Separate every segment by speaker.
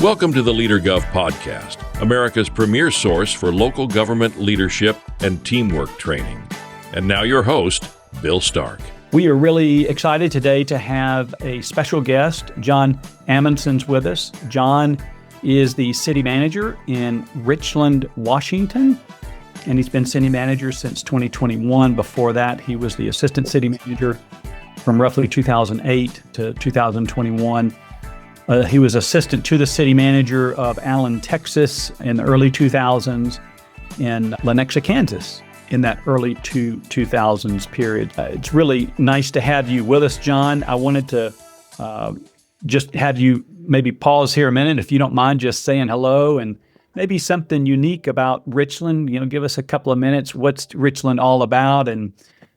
Speaker 1: Welcome to the LeaderGov Podcast, America's premier source for local government leadership and teamwork training. And now your host, Bill Stark.
Speaker 2: We are really excited today to have a special guest. Jon Amundson's with us. Jon is the city manager in Richland, Washington, and he's been city manager since 2021. Before that, he was the assistant city manager from roughly 2008 to 2021. He was assistant to the city manager of Allen, Texas in the early 2000s, and Lenexa, Kansas in that early 2000s period. It's really nice to have you with us, Jon. I wanted to just have you maybe pause here a minute, if you don't mind just saying hello and maybe something unique about Richland. Give us a couple of minutes. What's Richland all about? And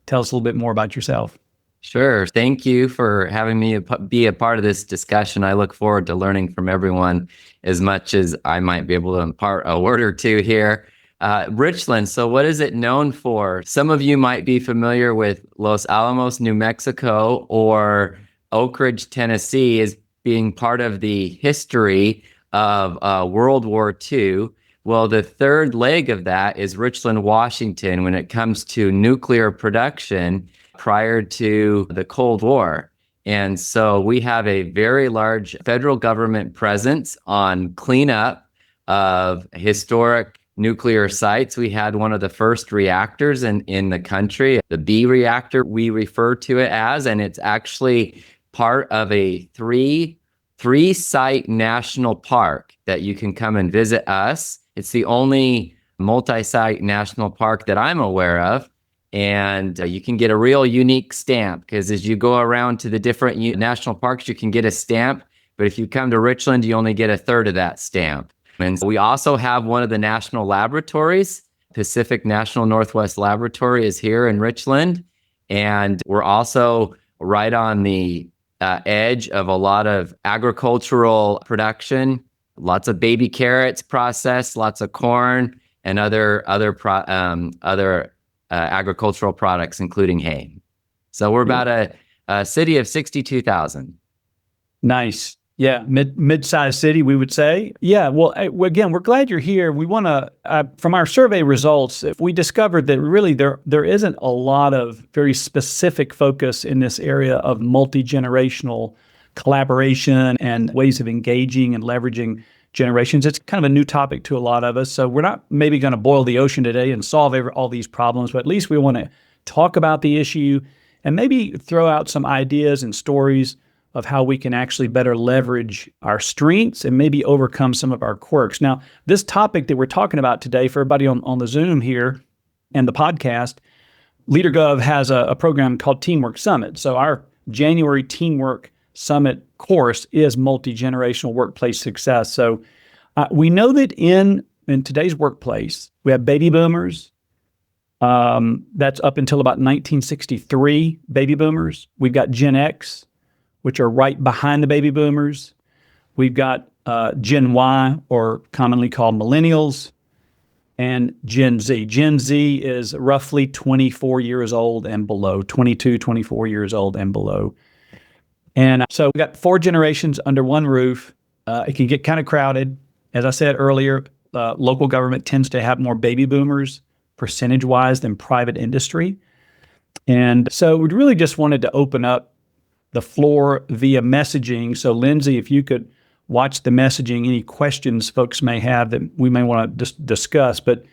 Speaker 2: tell us a little bit more about yourself.
Speaker 3: Sure. Thank you for having me be a part of this discussion. I look forward to learning from everyone as much as I might be able to impart a word or two here. Richland, so what is it known for? Some of you might be familiar with Los Alamos, New Mexico, or Oak Ridge, Tennessee, as being part of the history of World War II. Well, the third leg of that is Richland, Washington, when it comes to nuclear production prior to the Cold War. And so we have a very large federal government presence on cleanup of historic nuclear sites. We had one of the first reactors in the country, the B reactor, we refer to it as, and it's actually part of a three-site national park that you can come and visit us. It's the only multi-site national park that I'm aware of. And you can get a real unique stamp, because as you go around to the different national parks, you can get a stamp. But if you come to Richland, you only get a third of that stamp. And we also have one of the national laboratories. Pacific National Northwest Laboratory is here in Richland. And we're also right on the edge of a lot of agricultural production, lots of baby carrots processed, lots of corn, and other agricultural products, including hay. So we're about a city of 62,000.
Speaker 2: Nice. Yeah, mid-sized city, we would say. Yeah, well, again, we're glad you're here. We want to, from our survey results, we discovered that really there isn't a lot of very specific focus in this area of multi-generational collaboration and ways of engaging and leveraging generations. It's kind of a new topic to a lot of us. So we're not maybe going to boil the ocean today and solve all these problems, but at least we want to talk about the issue and maybe throw out some ideas and stories of how we can actually better leverage our strengths and maybe overcome some of our quirks. Now, this topic that we're talking about today, for everybody on the Zoom here and the podcast, LeaderGov has a program called Teamwork Summit. So our January Teamwork Summit course is multi-generational workplace success. So we know that in today's workplace, we have baby boomers. That's up until about 1963, baby boomers. We've got Gen X, which are right behind the baby boomers. We've got Gen Y, or commonly called millennials, and Gen Z. Gen Z is roughly 24 years old and below, 22, 24 years old and below. And so we got four generations under one roof. It can get kind of crowded. As I said earlier, local government tends to have more baby boomers percentage-wise than private industry. And so we really just wanted to open up the floor via messaging. So Lindsay, if you could watch the messaging, any questions folks may have that we may want to discuss. But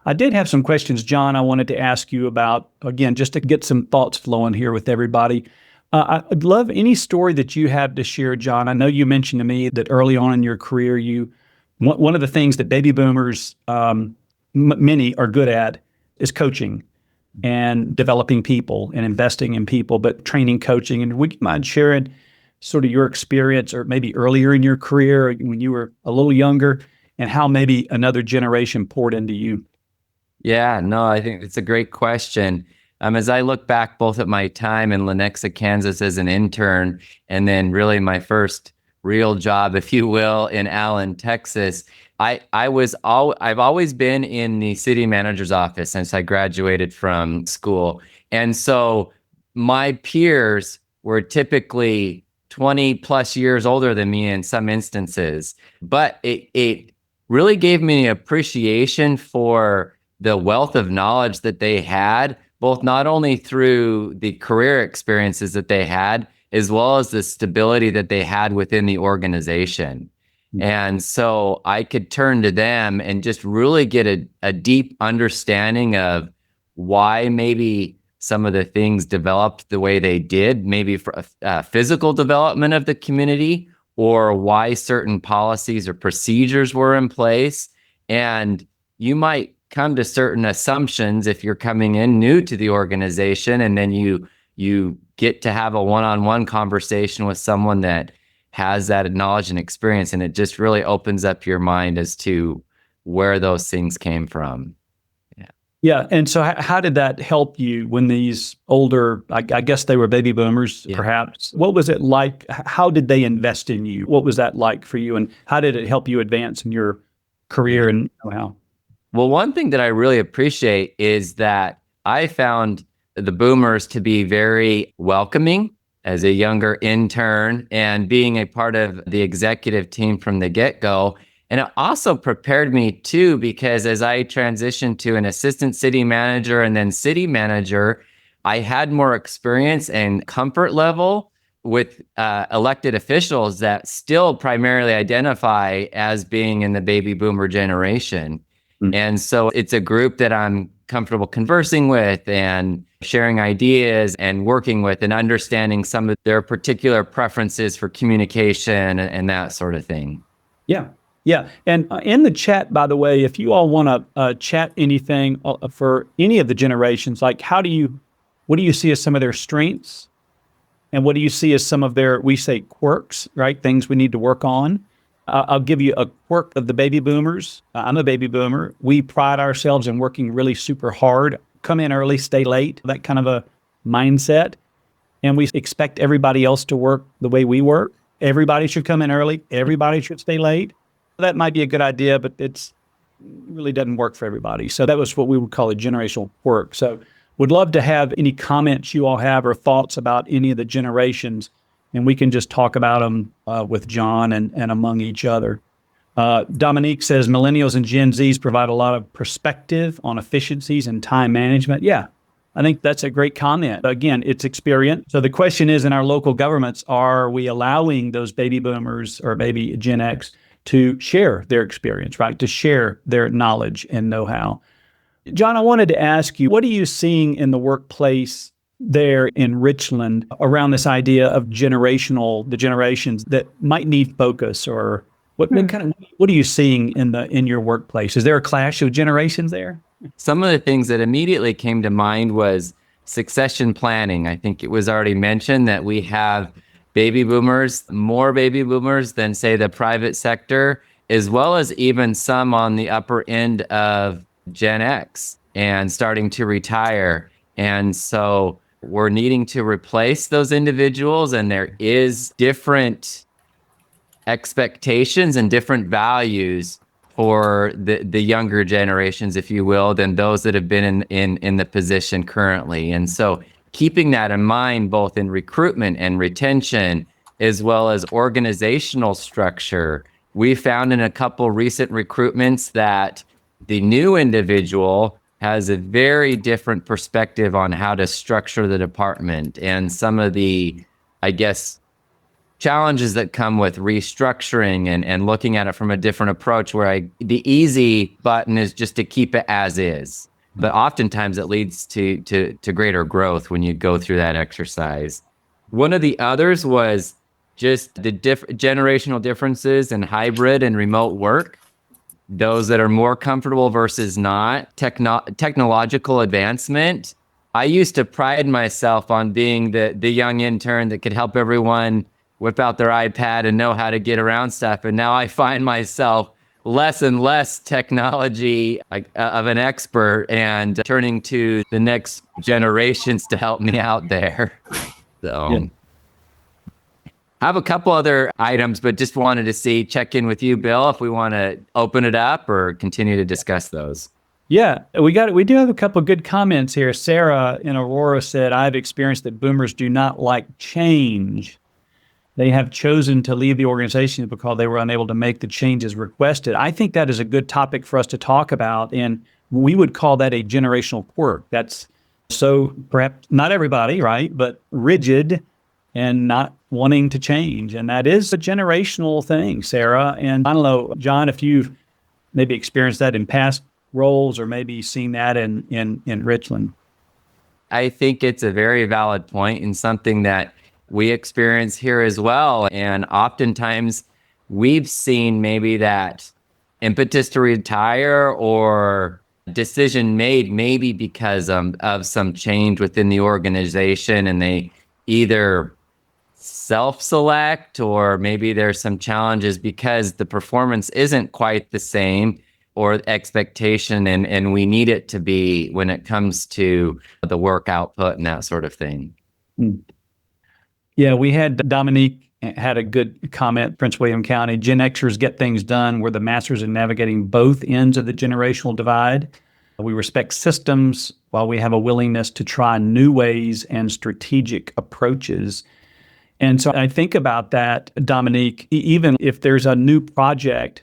Speaker 2: I did have some questions, Jon, I wanted to ask you about, again, just to get some thoughts flowing here with everybody. I'd love any story that you have to share, Jon. I know you mentioned to me that early on in your career, one of the things that baby boomers, many are good at, is coaching and developing people and investing in people, but training, coaching. And would you mind sharing sort of your experience, or maybe earlier in your career when you were a little younger, and how maybe another generation poured into you?
Speaker 3: Yeah, no, I think it's a great question. As I look back both at my time in Lenexa, Kansas as an intern, and then really my first real job, if you will, in Allen, Texas, I've always been in the city manager's office since I graduated from school. And so my peers were typically 20 plus years older than me in some instances. But it really gave me appreciation for the wealth of knowledge that they had, both not only through the career experiences that they had, as well as the stability that they had within the organization. And so I could turn to them and just really get a deep understanding of why maybe some of the things developed the way they did, maybe for physical development of the community, or why certain policies or procedures were in place. And you might come to certain assumptions if you're coming in new to the organization, and then you get to have a one-on-one conversation with someone that has that knowledge and experience, and it just really opens up your mind as to where those things came from.
Speaker 2: Yeah. And so how did that help you when these older, I guess they were baby boomers, perhaps? What was it like? How did they invest in you? What was that like for you? And how did it help you advance in your career and know-how?
Speaker 3: Well, one thing that I really appreciate is that I found the boomers to be very welcoming as a younger intern and being a part of the executive team from the get-go. And it also prepared me too, because as I transitioned to an assistant city manager and then city manager, I had more experience and comfort level with elected officials that still primarily identify as being in the baby boomer generation. And so it's a group that I'm comfortable conversing with and sharing ideas and working with and understanding some of their particular preferences for communication and that sort of thing.
Speaker 2: Yeah. Yeah. And in the chat, by the way, if you all want to chat anything for any of the generations, like what do you see as some of their strengths? And what do you see as some of their, we say quirks, right? Things we need to work on. I'll give you a quirk of the baby boomers. I'm a baby boomer. We pride ourselves in working really super hard, come in early, stay late, that kind of a mindset. And we expect everybody else to work the way we work. Everybody should come in early. Everybody should stay late. That might be a good idea, but it really doesn't work for everybody. So that was what we would call a generational quirk. So would love to have any comments you all have or thoughts about any of the generations, and we can just talk about them with Jon and among each other. Dominique says millennials and Gen Zs provide a lot of perspective on efficiencies and time management. Yeah, I think that's a great comment. Again, it's experience. So the question is, in our local governments, are we allowing those baby boomers or baby Gen X to share their experience, right? To share their knowledge and know-how. Jon, I wanted to ask you, what are you seeing in the workplace there in Richland around this idea of the generations that might need focus, or what are you seeing in your workplace? Is there a clash of generations there?
Speaker 3: Some of the things that immediately came to mind was succession planning. I think it was already mentioned that we have more baby boomers than, say, the private sector, as well as even some on the upper end of Gen X and starting to retire. And so we're needing to replace those individuals, and there is different expectations and different values for the younger generations, if you will, than those that have been in the position currently. And so keeping that in mind, both in recruitment and retention, as well as organizational structure, we found in a couple recent recruitments that the new individual has a very different perspective on how to structure the department, and some of the, I guess, challenges that come with restructuring and looking at it from a different approach, where the easy button is just to keep it as is. But oftentimes it leads to greater growth when you go through that exercise. One of the others was just the generational differences in hybrid and remote work. Those that are more comfortable versus not. Technological advancement. I used to pride myself on being the young intern that could help everyone whip out their iPad and know how to get around stuff. And now I find myself less and less technology of an expert and turning to the next generations to help me out there. So yeah. I have a couple other items, but just wanted to check in with you, Bill, if we want to open it up or continue to discuss those.
Speaker 2: Yeah, we do have a couple of good comments here. Sarah in Aurora said, I've experienced that boomers do not like change. they have chosen to leave the organization because they were unable to make the changes requested. I think that is a good topic for us to talk about, and we would call that a generational quirk. That's so perhaps not everybody, right, but rigid and not wanting to change. And that is a generational thing, Sarah. And I don't know, Jon, if you've maybe experienced that in past roles or maybe seen that in Richland.
Speaker 3: I think it's a very valid point and something that we experience here as well. And oftentimes we've seen maybe that impetus to retire or decision made maybe because of some change within the organization, and they either self-select or maybe there's some challenges because the performance isn't quite the same or expectation, and we need it to be when it comes to the work output and that sort of thing.
Speaker 2: Yeah, we had Dominique had a good comment, Prince William County. Gen Xers get things done. We're the masters in navigating both ends of the generational divide. We respect systems while we have a willingness to try new ways and strategic approaches. And so I think about that, Dominique, even if there's a new project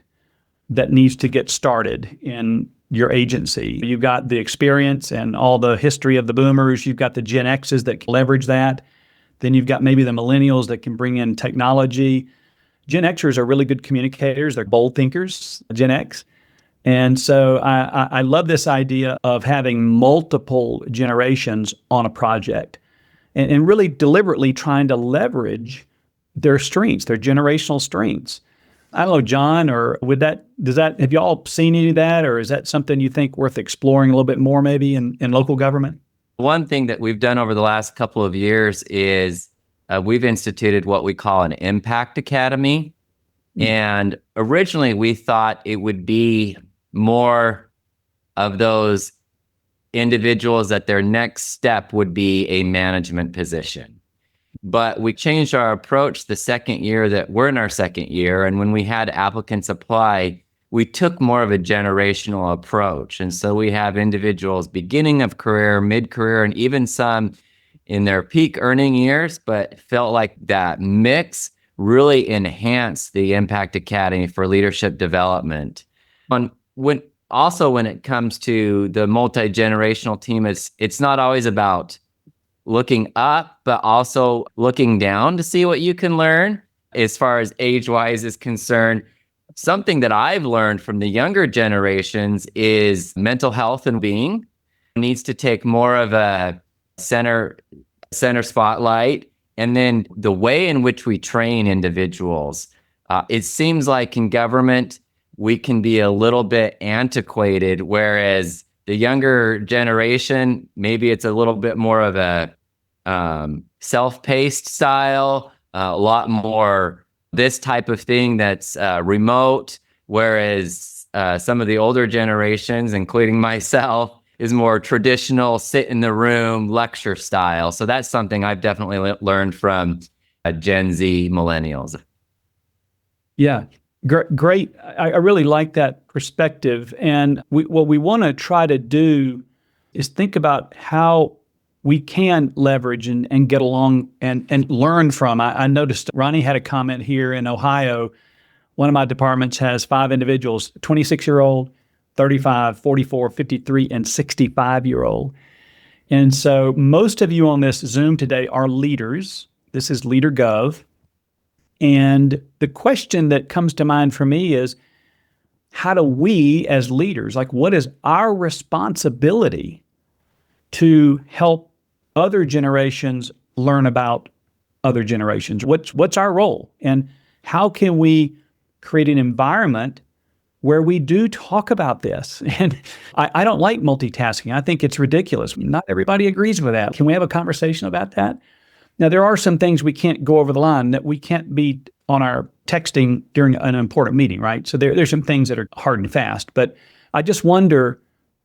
Speaker 2: that needs to get started in your agency, you've got the experience and all the history of the boomers, you've got the Gen X's that can leverage that. Then you've got maybe the millennials that can bring in technology. Gen Xers are really good communicators. They're bold thinkers, Gen X. And so I love this idea of having multiple generations on a project and really deliberately trying to leverage their strengths, their generational strengths. I don't know, Jon, or have you all seen any of that, or is that something you think worth exploring a little bit more maybe in local government?
Speaker 3: One thing that we've done over the last couple of years is we've instituted what we call an Impact Academy. And originally we thought it would be more of those individuals that their next step would be a management position. But we changed our approach the second year that we're in our second year. And when we had applicants apply, we took more of a generational approach. And so we have individuals beginning of career, mid-career, and even some in their peak earning years, but felt like that mix really enhanced the Impact Academy for leadership development. When it comes to the multi-generational team, it's not always about looking up, but also looking down to see what you can learn as far as age-wise is concerned. Something that I've learned from the younger generations is mental health and being needs to take more of a center spotlight. And then the way in which we train individuals, it seems like in government, we can be a little bit antiquated, whereas the younger generation, maybe it's a little bit more of a self-paced style, a lot more this type of thing that's remote, whereas some of the older generations, including myself, is more traditional, sit in the room, lecture style. So that's something I've definitely learned from Gen Z millennials.
Speaker 2: Yeah, great. I really like that perspective. And what we want to try to do is think about how we can leverage and get along and learn from. I noticed Ronnie had a comment here in Ohio. One of my departments has 5 individuals, 26-year-old, 35, 44, 53, and 65-year-old. And so most of you on this Zoom today are leaders. This is LeaderGov. And the question that comes to mind for me is, how do we as leaders, what is our responsibility to help other generations learn about other generations? What's our role? And how can we create an environment where we do talk about this? And I don't like multitasking. I think it's ridiculous. Not everybody agrees with that. Can we have a conversation about that? Now, there are some things we can't go over the line, that we can't be on our texting during an important meeting, right? So there's some things that are hard and fast. But I just wonder,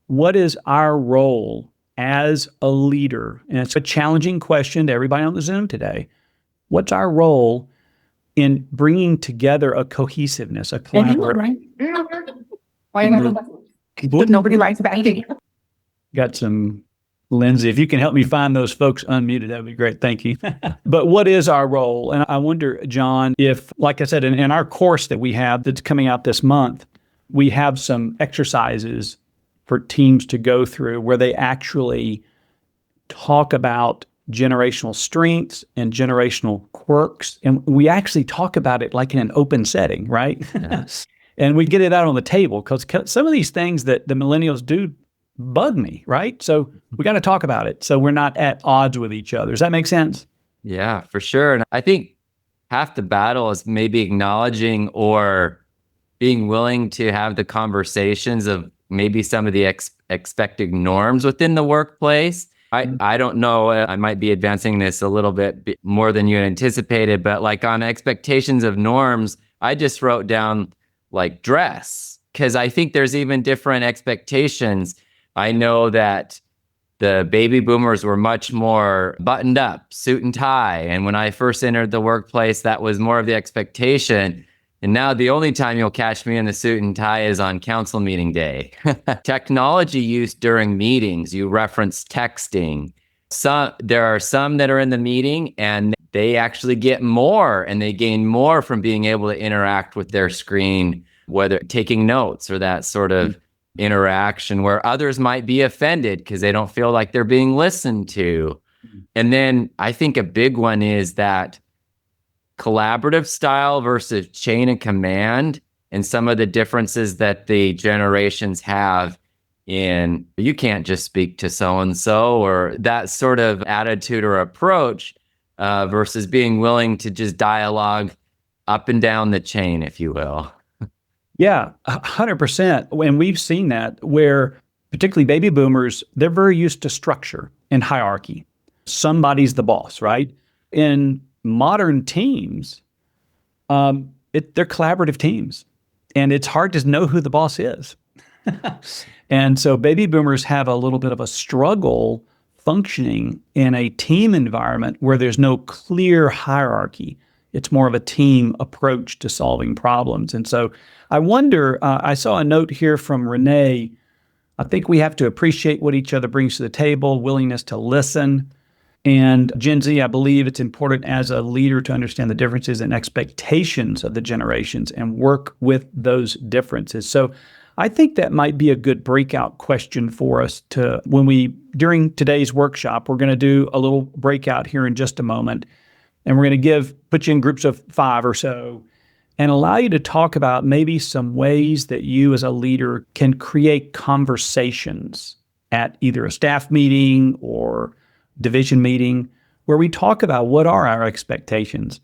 Speaker 2: what is our role as a leader? And it's a challenging question to everybody on the Zoom today. What's our role in bringing together a cohesiveness, a collaboration?
Speaker 4: Nobody likes that.
Speaker 2: Got some Lindsay, if you can help me find those folks unmuted, that would be great. Thank you. But what is our role? And I wonder, Jon, if, like I said, in our course that we have that's coming out this month, we have some exercises for teams to go through where they actually talk about generational strengths and generational quirks. And we actually talk about it like in an open setting, right? Yes. And we get it out on the table because some of these things that the millennials do bug me, right? So we got to talk about it so we're not at odds with each other. Does that make sense?
Speaker 3: Yeah, for sure. And I think half the battle is maybe acknowledging or being willing to have the conversations of maybe some of the expected norms within the workplace. I don't know, I might be advancing this a little bit more than you had anticipated, but like on expectations of norms, I just wrote down like dress, because I think there's even different expectations. I know that the baby boomers were much more buttoned up, suit and tie. And when I first entered the workplace, that was more of the expectation. And now the only time you'll catch me in the suit and tie is on council meeting day. Technology use during meetings, you reference texting. There are some that are in the meeting and they actually get more and they gain more from being able to interact with their screen, whether taking notes or that sort of interaction, where others might be offended because they don't feel like they're being listened to. And then I think a big one is that collaborative style versus chain of command, and some of the differences that the generations have in, you can't just speak to so-and-so, or that sort of attitude or approach versus being willing to just dialogue up and down the chain, if you will.
Speaker 2: Yeah, 100%. And we've seen that where particularly baby boomers, they're very used to structure and hierarchy. Somebody's the boss, right? In modern teams, they're collaborative teams, and it's hard to know who the boss is. And so baby boomers have a little bit of a struggle functioning in a team environment where there's no clear hierarchy. It's more of a team approach to solving problems. And so I wonder, I saw a note here from Renee. I think we have to appreciate what each other brings to the table, willingness to listen. And Gen Z, I believe it's important as a leader to understand the differences and expectations of the generations and work with those differences. So I think that might be a good breakout question for us to, during today's workshop, we're going to do a little breakout here in just a moment. And we're going to put you in groups of 5 or so and allow you to talk about maybe some ways that you as a leader can create conversations at either a staff meeting or division meeting where we talk about what are our expectations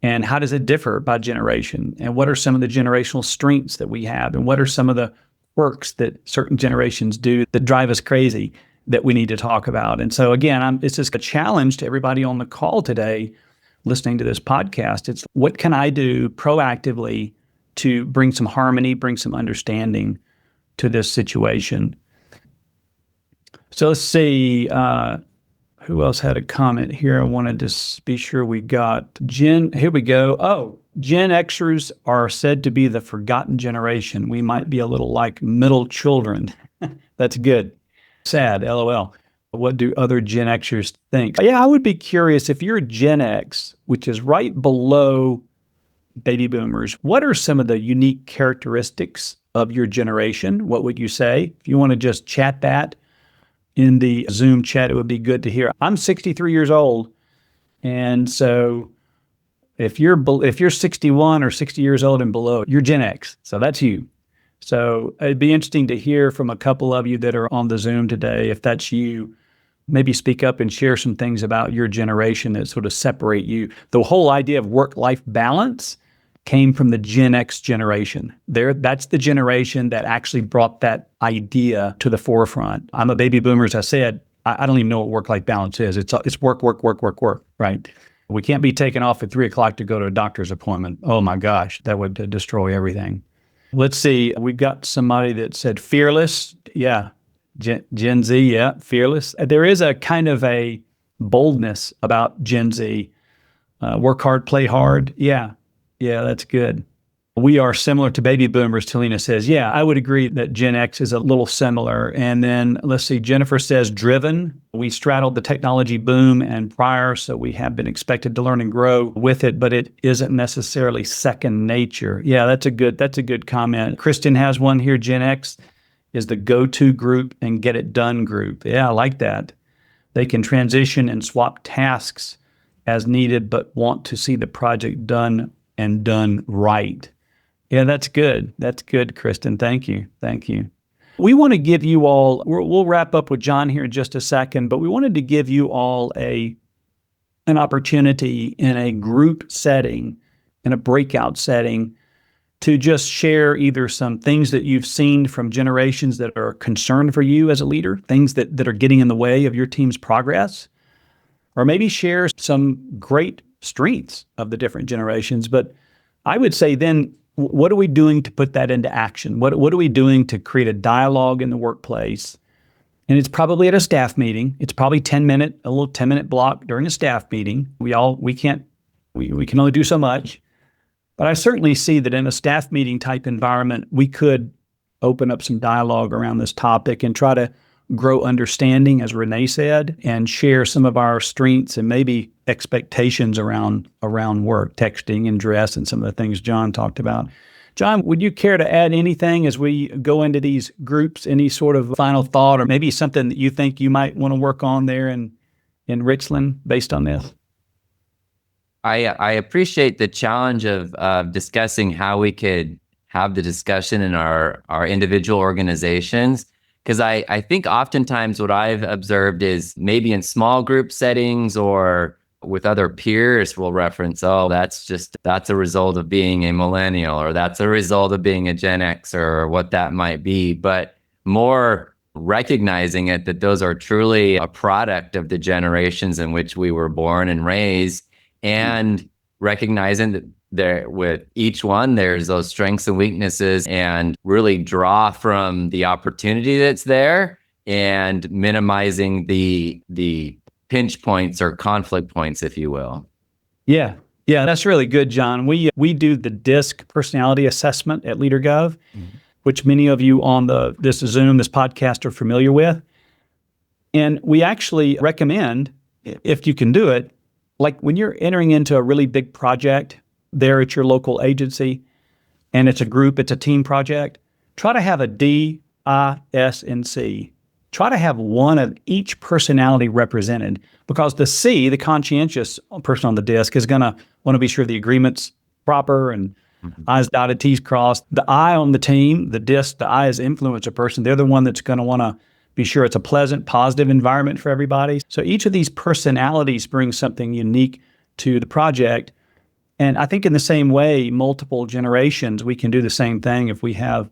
Speaker 2: and how does it differ by generation, and what are some of the generational strengths that we have, and what are some of the quirks that certain generations do that drive us crazy that we need to talk about. And so again, it's just a challenge to everybody on the call today listening to this podcast. It's what can I do proactively to bring some harmony, bring some understanding to this situation. So let's see, who else had a comment here? I wanted to be sure we got Jen. Here we go. Oh, Gen Xers are said to be the forgotten generation. We might be a little like middle children. That's good. Sad, LOL. What do other Gen Xers think? Yeah, I would be curious if you're Gen X, which is right below baby boomers, what are some of the unique characteristics of your generation? What would you say? If you want to just chat that in the Zoom chat, it would be good to hear. I'm 63 years old. And so if you're 61 or 60 years old and below, you're Gen X. So that's you. So it'd be interesting to hear from a couple of you that are on the Zoom today. If that's you, maybe speak up and share some things about your generation that sort of separate you. The whole idea of work-life balance came from the Gen X generation. That's the generation that actually brought that idea to the forefront. I'm a baby boomer, as I said. I don't even know what work-life balance is. It's work, right? We can't be taken off at 3:00 to go to a doctor's appointment. Oh my gosh, that would destroy everything. Let's see. We've got somebody that said fearless. Yeah. Gen Z, yeah, fearless. There is a kind of a boldness about Gen Z. Work hard, play hard. Yeah, that's good. We are similar to baby boomers, Talina says. Yeah, I would agree that Gen X is a little similar. And then let's see, Jennifer says driven. We straddled the technology boom and prior, so we have been expected to learn and grow with it, but it isn't necessarily second nature. Yeah, that's a good comment. Kristen has one here. Gen X is the go-to group and get it done group. Yeah, I like that. They can transition and swap tasks as needed, but want to see the project done and done right. Yeah, that's good. That's good, Kristen. Thank you. We want to give you all, we'll wrap up with Jon here in just a second, but we wanted to give you all an opportunity in a group setting, in a breakout setting, to just share either some things that you've seen from generations that are concerned for you as a leader, things that are getting in the way of your team's progress, or maybe share some great strengths of the different generations. But I would say then, what are we doing to put that into action? What are we doing to create a dialogue in the workplace? And it's probably at a staff meeting. It's probably a little 10-minute block during a staff meeting. We can only do so much. But I certainly see that in a staff meeting type environment, we could open up some dialogue around this topic and try to grow understanding, as Renee said, and share some of our strengths and maybe expectations around work, texting and dress, and some of the things Jon talked about. Jon, would you care to add anything as we go into these groups? Any sort of final thought, or maybe something that you think you might want to work on there in Richland based on this?
Speaker 3: I appreciate the challenge of discussing how we could have the discussion in our individual organizations. Because I think oftentimes what I've observed is maybe in small group settings or with other peers, we'll reference, that's a result of being a millennial, or that's a result of being a Gen Xer, or what that might be. But more recognizing it, that those are truly a product of the generations in which we were born and raised, and recognizing that with each one, there's those strengths and weaknesses, and really draw from the opportunity that's there and minimizing the pinch points or conflict points, if you will.
Speaker 2: Yeah, that's really good, Jon. We do the DISC personality assessment at LeaderGov, which many of you on this Zoom, this podcast are familiar with. And we actually recommend, if you can do it, like when you're entering into a really big project there at your local agency, and it's a team project, try to have a D, I, S, and C. Try to have one of each personality represented, because the C, the conscientious person on the DISC, is going to want to be sure the agreement's proper and I's dotted, T's crossed. The I on the team, the DISC, the I is influencer person. They're the one that's going to want to be sure it's a pleasant, positive environment for everybody. So each of these personalities brings something unique to the project. And I think in the same way, multiple generations, we can do the same thing. If we have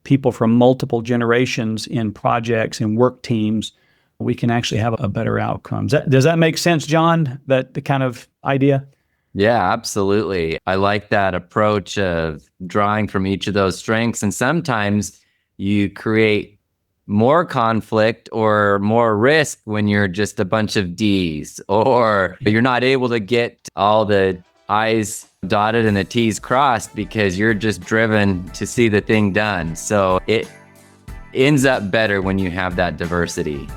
Speaker 2: people from multiple generations in projects and work teams, we can actually have a better outcome. Does that make sense, Jon, the kind of idea?
Speaker 3: Yeah, absolutely. I like that approach of drawing from each of those strengths. And sometimes you create more conflict or more risk when you're just a bunch of D's, or you're not able to get all the I's dotted and the T's crossed because you're just driven to see the thing done. So it ends up better when you have that diversity.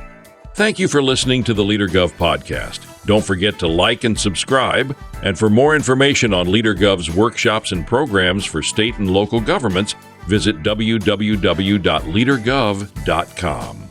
Speaker 1: Thank you for listening to the LeaderGov podcast. Don't forget to like and subscribe. And for more information on LeaderGov's workshops and programs for state and local governments, visit www.leadergov.com.